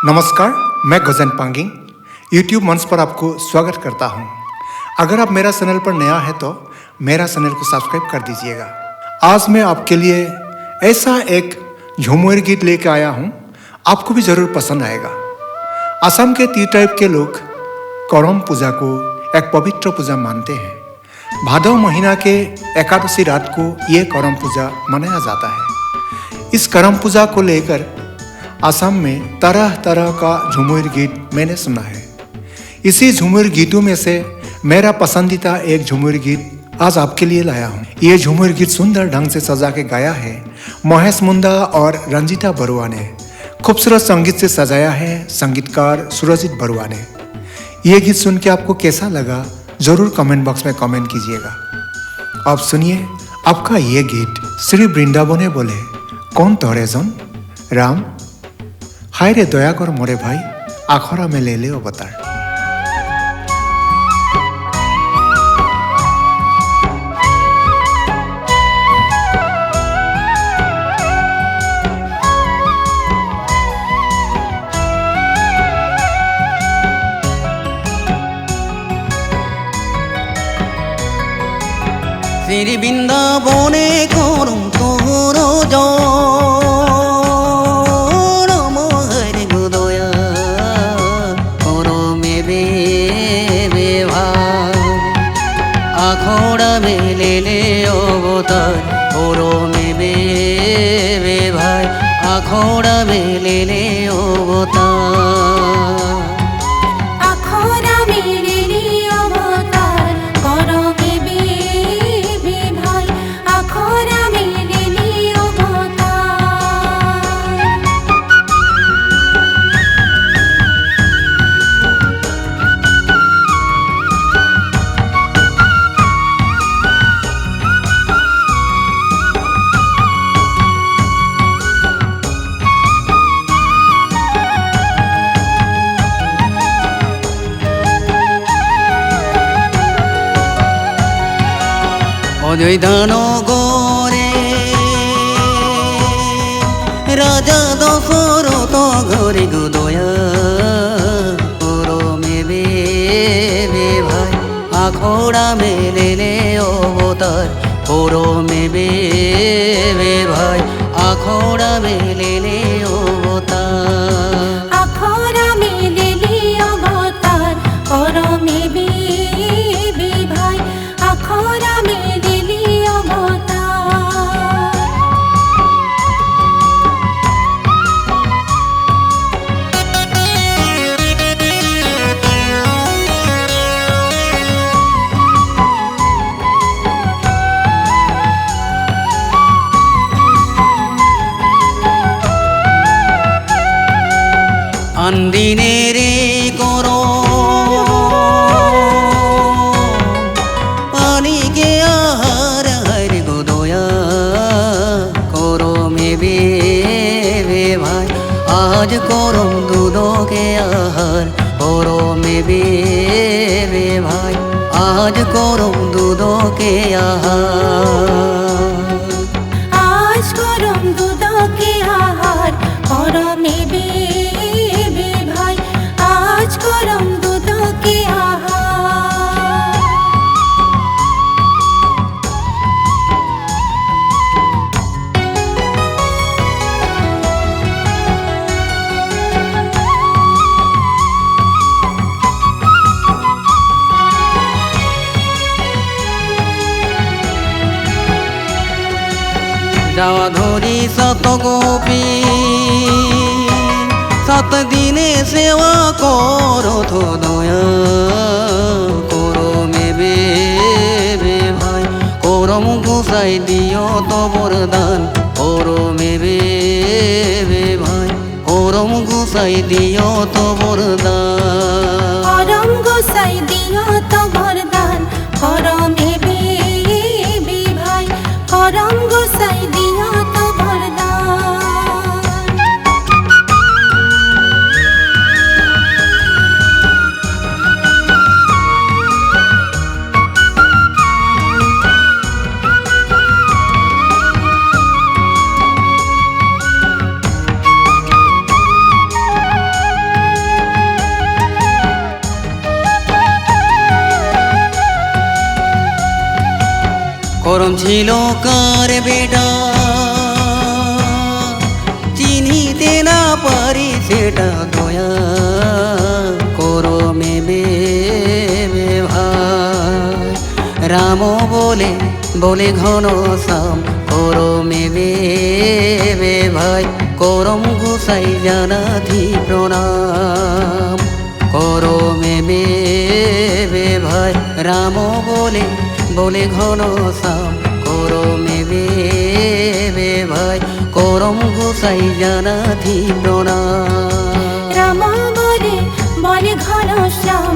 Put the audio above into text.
नमस्कार, मैं गजन पांगिंग यूट्यूब मंच पर आपको स्वागत करता हूं। अगर आप मेरा चैनल पर नया है तो मेरा चैनल को सब्सक्राइब कर दीजिएगा। आज मैं आपके लिए ऐसा एक झूमर गीत लेकर आया हूं, आपको भी ज़रूर पसंद आएगा। असम के टी टाइप के लोग करम पूजा को एक पवित्र पूजा मानते हैं। भादव महीना के एकादशी रात को ये करम पूजा मनाया जाता है। इस करम पूजा को लेकर असम में तरह तरह का झूमर गीत मैंने सुना है। इसी झूमर गीतों में से मेरा पसंदीदा एक झूमर गीत आज आपके लिए लाया हूँ। ये झूमर गीत सुंदर ढंग से सजा के गाया है महेश मुंडा और रंजीता बरुआ ने। खूबसूरत संगीत से सजाया है संगीतकार सुरजीत बरुआ ने। ये गीत सुन के आपको कैसा लगा जरूर कमेंट बॉक्स में कमेंट कीजिएगा। अब सुनिए आपका ये गीत। श्री बृंदाबने बोले कौन तोरे जन राम, हाय रे दया कर मोरे भाई, आखरा में ले ले अवतार। श्री बृंदाबने करम तोरो आखोड़ा में ले ले अवतार, ओरो में बे भाई, आखोड़ा में ले ले अवतार। आखोड़ा में ले ले अवतार, करो में बे भाई, आखोड़ा में ले ले अवतार। অযোধ্যান গরে রাজা দশরথ ঘরে গুদয়া করমে বে ভাই, আখড়া মেলে লে অবতার, করমে বে ভাই, আখড়া মেলে লে অবতার। आखोड़ा में ले ले अवतार, करो में बे भाई, आखोड़ा में ले ले अवतार। আন্দিনে রে করো পানি কে আহার হর গোদয়া করো মে বে ভাই, আজ করম দুধ কে আহার, করো মে বে ভাই, আজ করম দুধ কে আহার। आज करम दूध के आहार, करो में बे भाई, आज करम दूध के आहार। যাওয়া ধরি শত গোপী, সাত দিনে সেবা করো তো দয়া, করো মে বে ভাই, করম গোসাই দিও তো বরদান, করো মে বে ভাই, করম গোসাই দিও তো বরদান। करम गोसाई दियो तो वरदान, करो में बे भाई, करम गोसाई दियो तो वरदान। ছিল কার বেটা চিনিতে না পারি সেটা দয়া করো মেবে ভাই রাম বলে বলে ঘন শ্যাম করো মেবে ভাই করম গোসাই জানাধি প্রণাম করো মেবে ভাই রাম বলে বলে ঘন শ্যাম করো মেবে ভাই করম গোসাই জানাধি প্রণাম রাম বলে বলে ঘন শ্যাম